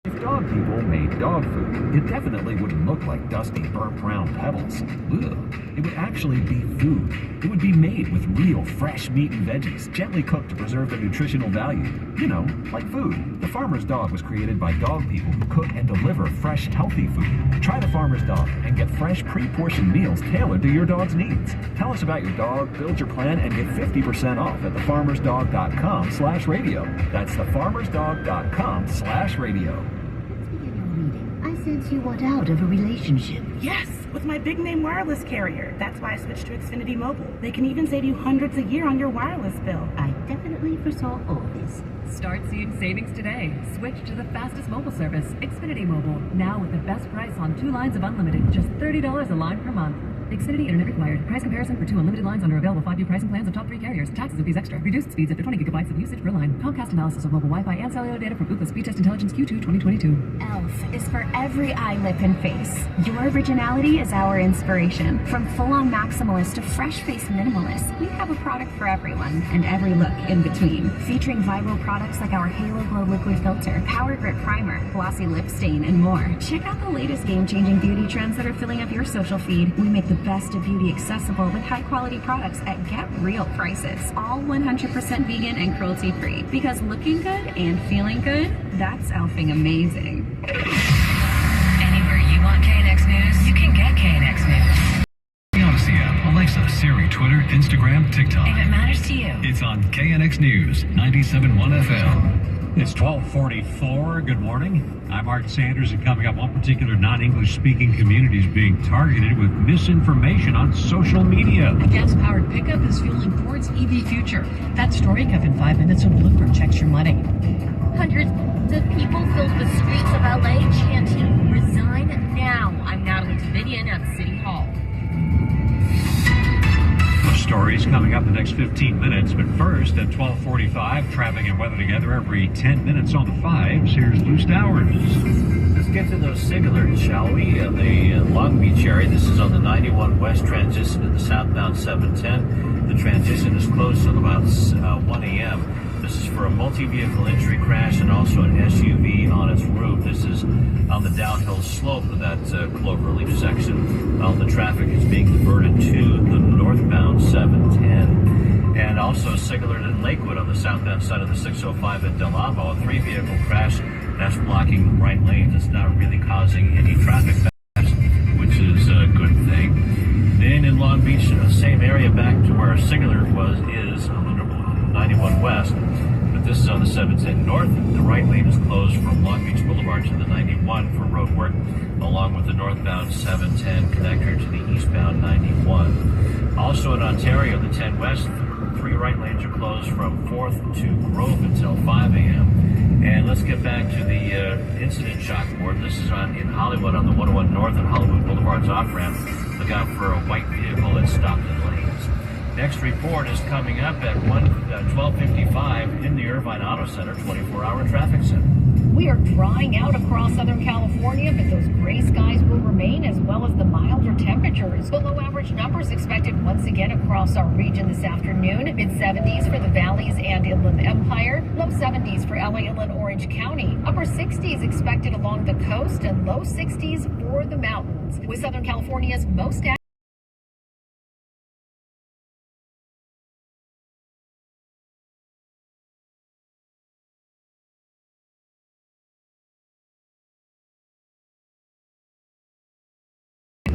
If dog people made dog food, it definitely wouldn't look like dusty, burnt brown pebbles. Ugh. It would actually be food. It would be made with real, fresh meat and veggies, gently cooked to preserve their nutritional value. You know, like food. The Farmer's Dog was created by dog people who cook and deliver fresh, healthy food. Try the Farmer's Dog and get fresh, pre-portioned meals tailored to your dog's needs. Tell us about your dog, build your plan, and get 50% off at thefarmersdog.com/radio. That's thefarmersdog.com/radio. I sense you want out of a relationship. Yes, with my big name wireless carrier. That's why I switched to Xfinity Mobile. They can even save you hundreds a year on your wireless bill. I definitely foresaw all this. Start seeing savings today. Switch to the fastest mobile service, Xfinity Mobile. Now with the best price on 2 lines of unlimited, just $30 a line per month. Xfinity Internet required. Price comparison for 2 unlimited lines under available 5-year pricing plans of top 3 carriers. Taxes and fees extra. Reduced speeds up to 20 gigabytes of usage per line. Comcast analysis of mobile Wi-Fi and cellular data from Ookla Speed Test Intelligence Q2 2022. Elf is for every eye, lip, and face. Your originality is our inspiration. From full-on maximalist to fresh-faced minimalist, we have a product for everyone and every look in between. Featuring viral products like our Halo Glow Liquid Filter, Power Grip Primer, Glossy Lip Stain, and more. Check out the latest game-changing beauty trends that are filling up your social feed. We make the best of beauty accessible with high-quality products at get real prices. All 100% vegan and cruelty-free. Because looking good and feeling good, that's elfing amazing. Anywhere you want KNX News, you can get KNX News. The Odyssey app, Alexa, Siri, Twitter, Instagram, TikTok. If it matters to you. It's on KNX News, 97.1 FM. It's 12:44. Good morning. I'm Mark Sanders, and coming up, one particular non-English speaking community is being targeted with misinformation on social media. A gas-powered pickup is fueling Ford's EV future. That story coming up in 5 minutes when Bloomberg checks your money. Hundreds of people filled the streets of LA chanting, "Resign now." I'm Natalie Davinian at City Hall. Stories coming up in the next 15 minutes, but first at 12:45, traffic and weather together every 10 minutes on the 5s. Here's Lou Stowers. Let's get to those singulars, shall we? In the Long Beach area, this is on the 91 West transition to the southbound 710. The transition is closed until about 1 a.m. This is for a multi-vehicle injury crash and also an SUV on its roof. This is on the downhill slope of that Cloverleaf section. The traffic is being diverted to the northbound 710. And also singular in Lakewood on the southbound side of the 605 at Del Amo. A 3-vehicle crash that's blocking right lanes. It's not really causing any traffic, which is a good thing. Then in Long Beach, same area back to where singular is on the 91 West, but this is on the 710 North. The right lane is closed from Long Beach Boulevard to the 91 for road work, along with the northbound 710 connector to the eastbound 91. Also in Ontario, the 10 West, 3 right lanes are closed from 4th to Grove until 5 a.m. And let's get back to the incident chalkboard. This is in Hollywood on the 101 North and Hollywood Boulevard's off-ramp. Look out for a white vehicle that stopped in lanes. Next report is coming up at 12:55 in the Irvine Auto Center 24-hour traffic center. We are drying out across Southern California, but those gray skies will remain as well as the milder temperatures. Below average numbers expected once again across our region this afternoon. Mid-70s for the valleys and Inland Empire. Low 70s for LA, Inland Orange County. Upper 60s expected along the coast and low 60s for the mountains. With Southern California's most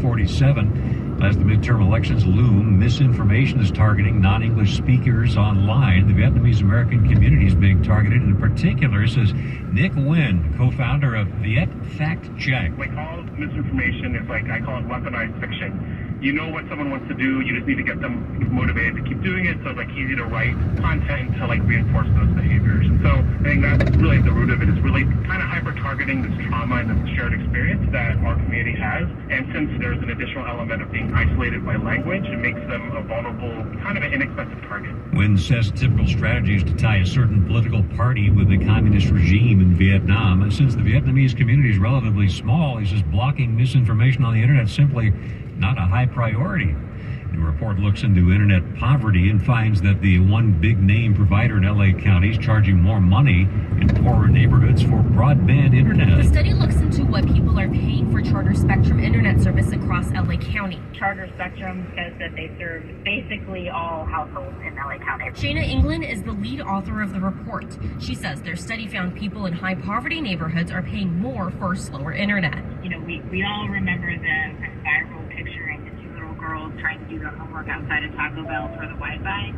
47. As the midterm elections loom, misinformation is targeting non-English speakers online. The Vietnamese American community is being targeted. In particular, says Nick Nguyen, co-founder of Viet Fact Check. Like all misinformation is like, I call it weaponized fiction. You know what someone wants to do, you just need to get them motivated to keep doing it, so it's like easy to write content to like reinforce those behaviors. And so I think that's really the root of it, is really kind of hyper-targeting this trauma and this shared experience that our community has. And since there's an additional element of being isolated by language, it makes them a vulnerable, kind of an inexpensive target. Nguyen says typical strategy is to tie a certain political party with the communist regime in Vietnam. And since the Vietnamese community is relatively small, he says blocking misinformation on the internet simply not a high priority. The report looks into internet poverty and finds that the one big name provider in LA County is charging more money in poorer neighborhoods for broadband internet. The study looks into what people are paying for Charter Spectrum internet service across LA County. Charter Spectrum says that they serve basically all households in LA County. Shayna England is the lead author of the report. She says their study found people in high poverty neighborhoods are paying more for slower internet. You know, we all remember the viral picture of the two little girls trying to do their homework outside of Taco Bell for the Wi-Fi.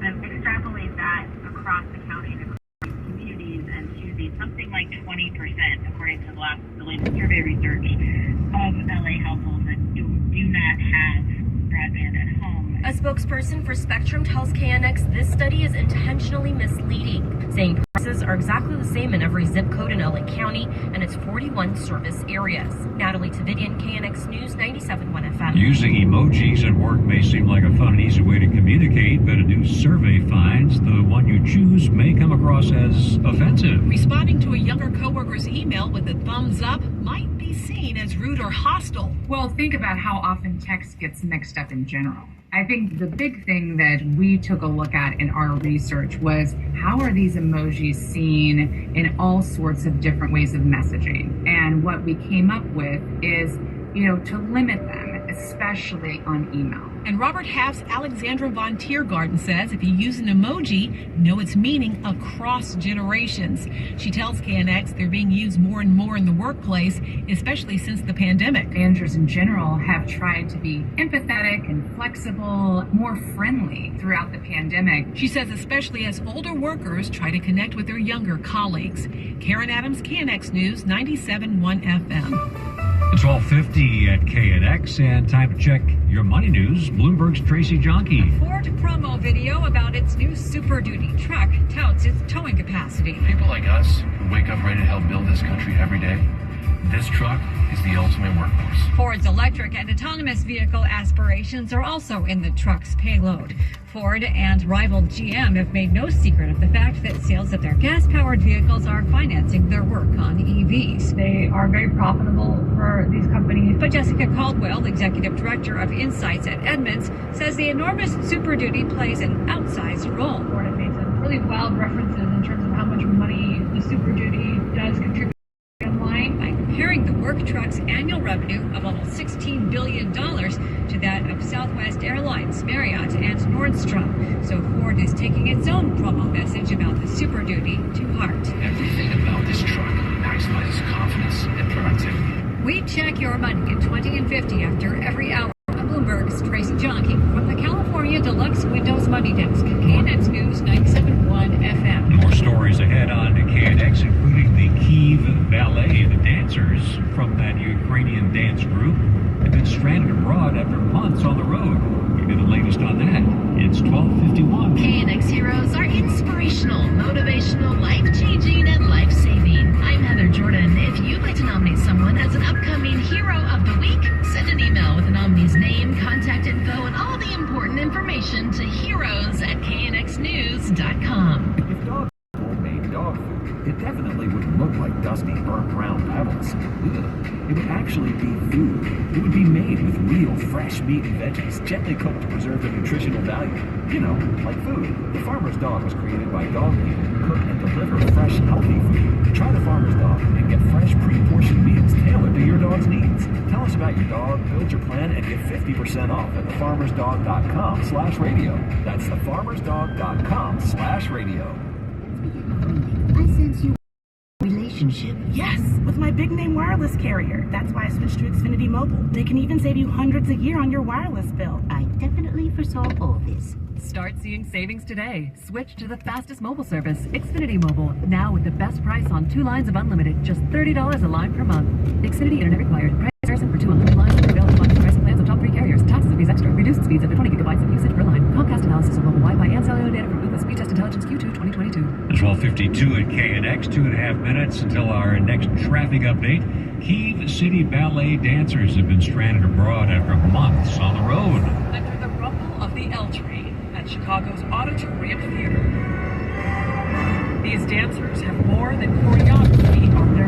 Extrapolate that across the county and across communities, and choosing something like 20%, according to the latest survey research, of LA households that do not have broadband at home. A spokesperson for Spectrum tells KNX this study is intentionally misleading, saying prices are exactly the same in every zip code in LA County and its 41 service areas. Natalie Tavidian, KNX News, 97.1 FM. Using emojis at work may seem like a fun and easy way to communicate, but a new survey finds the one you choose may come across as offensive. Responding to a younger coworker's email with a thumbs up might be seen as rude or hostile. Well, think about how often text gets mixed up in general. I think the big thing that we took a look at in our research was how are these emojis seen in all sorts of different ways of messaging? And what we came up with is, to limit them, especially on email. And Robert Half's Alexandra Von Tiergarten says if you use an emoji, know its meaning across generations. She tells KNX they're being used more and more in the workplace, especially since the pandemic. Managers in general have tried to be empathetic and flexible, more friendly throughout the pandemic. She says especially as older workers try to connect with their younger colleagues. Karen Adams, KNX News, 97.1 FM. It's 12:50 at KNX, and time to check your money news. Bloomberg's Tracy Jonke. Ford promo video about its new Super Duty truck touts its towing capacity. People like us who wake up ready to help build this country every day, this truck is the ultimate workhorse. Ford's electric and autonomous vehicle aspirations are also in the truck's payload. Ford and rival GM have made no secret of the fact that sales of their gas-powered vehicles are financing their work on EVs. They are very profitable for these companies. But Jessica Caldwell, executive director of Insights at Edmunds, says the enormous Super Duty plays an outsized role. Ford has made some really wild references in terms of how much money the Super Duty does contribute by comparing the work truck's annual revenue of almost $16 billion to that of Southwest Airlines, Marriott, and Nordstrom. So Ford is taking its own promo message about the Super Duty to heart. Everything about this truck maximizes confidence and productivity. We check your money at 20 and 50 after every hour. Bloomberg's Tracy Jonke from the California Deluxe Windows Money Desk. KNX News, 97.1 FM. More stories ahead on KNX, including the Kyiv Ballet. The dancers from that Ukrainian dance group have been stranded abroad after months on the road. We'll get the latest on that. It's 12:51. KNX heroes are inspirational, motivational, life-changing, and life-saving. I'm Heather Jordan. If you'd like to nominate someone as an upcoming Hero of the Week, send an email with the nominee's name, contact info, and all the important information to heroes@knxnews.com. If dogs made dog food, it definitely wouldn't look like dusty, burnt brown pebbles. Ugh. It would actually be food. It would be made with real fresh meat and veggies, gently cooked to preserve their nutritional value. Like food. The Farmer's Dog was created by dog people who cook and deliver fresh, healthy food. Try the Farmer's Dog and get fresh, pre-portioned meals tailored to your dog's needs. Tell us about your dog, build your plan, and get 50% off at thefarmersdog.com/radio. That's thefarmersdog.com/radio. I sense you relationship. Yes, with my big name wireless carrier. That's why I switched to Xfinity Mobile. They can even save you hundreds a year on your wireless bill. I definitely foresaw all this. Start seeing savings today. Switch to the fastest mobile service, Xfinity Mobile. Now with the best price on 2 lines of unlimited, just $30 a line per month. Xfinity Internet required. Price comparison for 2 unlimited lines are available on pricing plans of top 3 carriers. Taxes and fees extra. Reduced speeds up to 20 gigabytes of usage per line. Comcast analysis of mobile Wi-Fi and cellular data from Ookla Speed Test Intelligence Q2 2022. It's 12:52 at KNX. 2.5 minutes until our next traffic update. Kyiv City Ballet dancers have been stranded abroad after months on the road. Under the rumble of the L train at Chicago's Auditorium Theater. These dancers have more than choreography on their